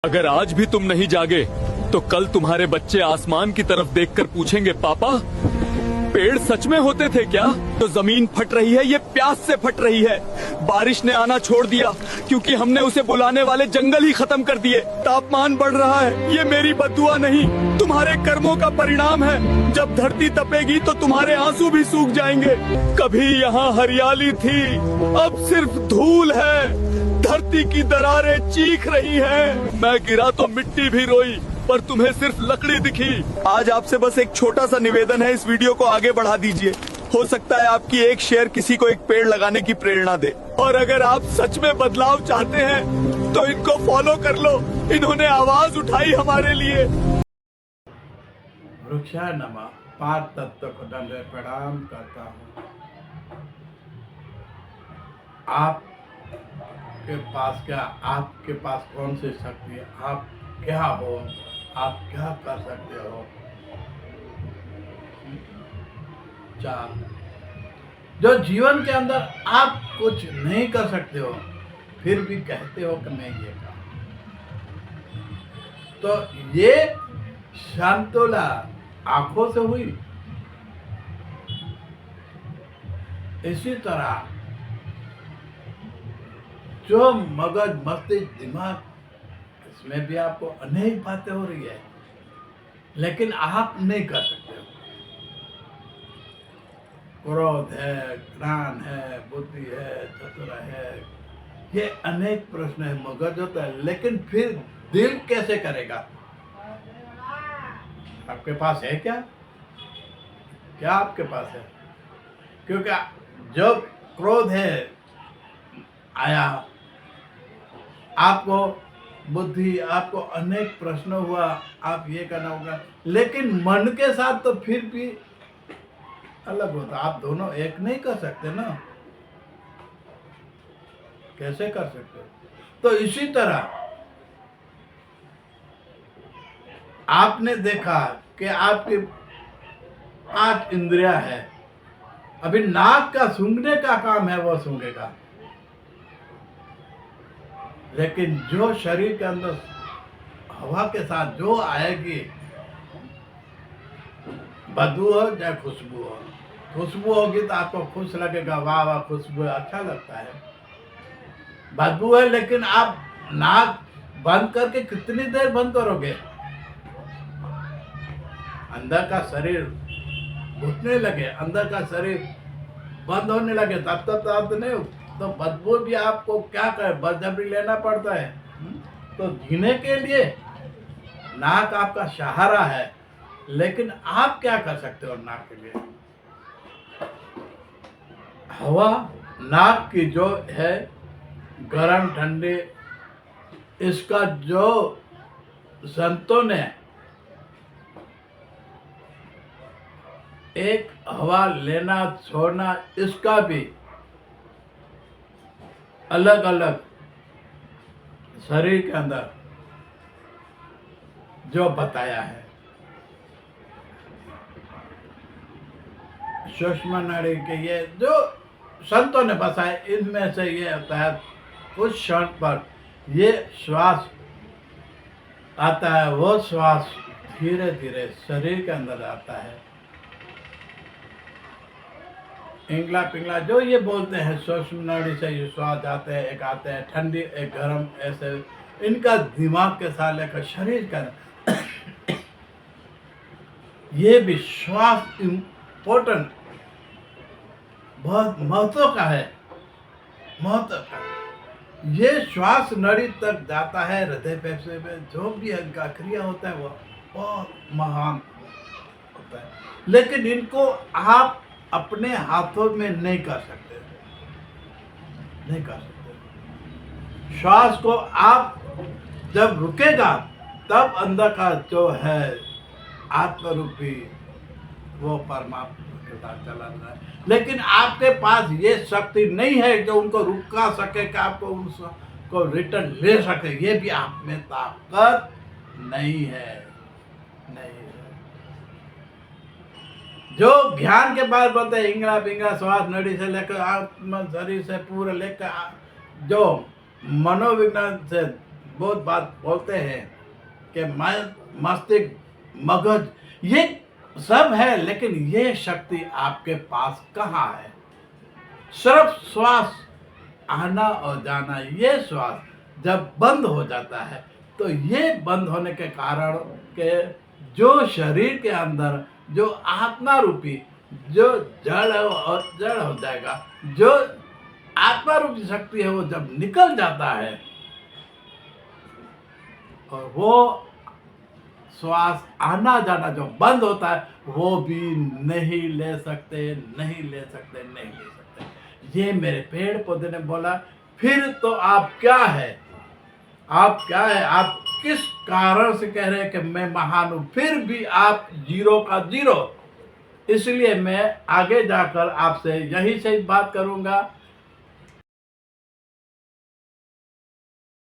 अगर आज भी तुम नहीं जागे तो कल तुम्हारे बच्चे आसमान की तरफ देखकर पूछेंगे, पापा पेड़ सच में होते थे क्या? तो जमीन फट रही है, ये प्यास से फट रही है। बारिश ने आना छोड़ दिया क्योंकि हमने उसे बुलाने वाले जंगल ही खत्म कर दिए। तापमान बढ़ रहा है, ये मेरी बद्दुआ नहीं, तुम्हारे कर्मों का परिणाम है। जब धरती तपेगी तो तुम्हारे आंसू भी सूख जाएंगे। कभी यहाँ हरियाली थी, अब सिर्फ धूल है। धरती की दरारें चीख रही हैं। मैं गिरा तो मिट्टी भी रोई, पर तुम्हें सिर्फ लकड़ी दिखी। आज आपसे बस एक छोटा सा निवेदन है, इस वीडियो को आगे बढ़ा दीजिए। हो सकता है आपकी एक शेयर किसी को एक पेड़ लगाने की प्रेरणा दे। और अगर आप सच में बदलाव चाहते हैं तो इनको फॉलो कर लो, इन्होंने आवाज उठाई हमारे लिए। वृक्षाय नमः। पांच तत्व को दंड प्रणाम करता हूँ। आप के पास क्या, आपके पास कौन सी शक्ति है, आप क्या हो, आप क्या कर सकते हो। चार, जो जीवन के अंदर आप कुछ नहीं कर सकते हो फिर भी कहते हो कि मैं ये कर। तो ये शांतोला आंखों से हुई। इसी तरह जो मगज मस्तिष्क दिमाग, इसमें भी आपको अनेक बातें हो रही है, लेकिन आप नहीं कर सकते हो। क्रोध है, ज्ञान है, बुद्धि है, चतुर है, ये अनेक प्रश्न है। मगज होता है, लेकिन फिर दिल कैसे करेगा? आपके पास है क्या? क्या आपके पास है? क्योंकि जो क्रोध है आया, आपको बुद्धि, आपको अनेक प्रश्न हुआ, आप ये करना होगा, लेकिन मन के साथ तो फिर भी अलग होता। आप दोनों एक नहीं कर सकते ना, कैसे कर सकते? तो इसी तरह आपने देखा कि आपकी 5 इंद्रियां है। अभी नाक का सूंघने का काम है, वो सूंघेगा, लेकिन जो शरीर के अंदर हवा के साथ जो आएगी, बदबू हो चाहे खुशबू हो, खुशबू होगी तो आपको खुश लगेगा, वाह वाह खुशबू अच्छा लगता है। बदबू है, लेकिन आप नाक बंद करके कितनी देर बंद करोगे? अंदर का शरीर घुटने लगे, अंदर का शरीर बंद होने लगे, तब तक नहीं हो। तो बदबू भी आपको क्या करे, बलजबरी लेना पड़ता है। तो जीने के लिए नाक आपका सहारा है, लेकिन आप क्या कर सकते हो नाक के लिए? हवा नाक की जो है गरम ठंडी, इसका जो संतों ने एक हवा लेना छोड़ना, इसका भी अलग अलग शरीर के अंदर जो बताया है। सूक्ष्म नाड़ी के ये जो संतों ने बताया, इनमें से ये होता है कुछ क्षण पर ये श्वास आता है, वो श्वास धीरे धीरे शरीर के अंदर आता है। इंगला पिंगला जो ये बोलते हैं, सूक्ष्म नाड़ी से ये श्वास आते हैं, एक आते हैं ठंडी, एक गर्म, ऐसे इनका दिमाग के साथ लेकर शरीर का ये भी श्वास इम्पोर्टेंट, बहुत महत्व का है, महत्व का। ये श्वास नड़ी तक जाता है, हृदय फेफड़े में जो भी इनका क्रिया होता है वो बहुत महान होता है, लेकिन इनको आप अपने हाथों में नहीं कर सकते, नहीं कर सकते। श्वास को आप जब रुकेगा तब अंदर का जो है आत्मरूपी वो परमात्मा के साथ चला रहा है, लेकिन आपके पास ये शक्ति नहीं है जो उनको रुका सके, कि आपको उनको रिटर्न ले सके। ये भी आप में ताकत नहीं है, नहीं है। जो ज्ञान के बारे बोलते हैं, इंगला पिंगला श्वास नड़ी से लेकर आत्मा शरीर से पूरा लेकर जो मनोविज्ञान से बहुत बात बोलते हैं कि मस्तिष्क मगज ये सब है, लेकिन ये शक्ति आपके पास कहाँ है? सिर्फ श्वास आना और जाना। ये श्वास जब बंद हो जाता है तो ये बंद होने के कारण के जो शरीर के अंदर जो आत्मा रूपी जो जड़ है और जड़ हो जाएगा, जो आत्मा रूपी शक्ति है वो जब निकल जाता है और वो श्वास आना जाना जो बंद होता है वो भी नहीं ले सकते, नहीं ले सकते, नहीं ले सकते। ये मेरे पेड़ पौधे ने बोला। फिर तो आप क्या है? आप क्या है? आप किस कारण से कह रहे हैं कि मैं महान हूं? फिर भी आप जीरो का जीरो। इसलिए मैं आगे जाकर आपसे यही सही बात करूंगा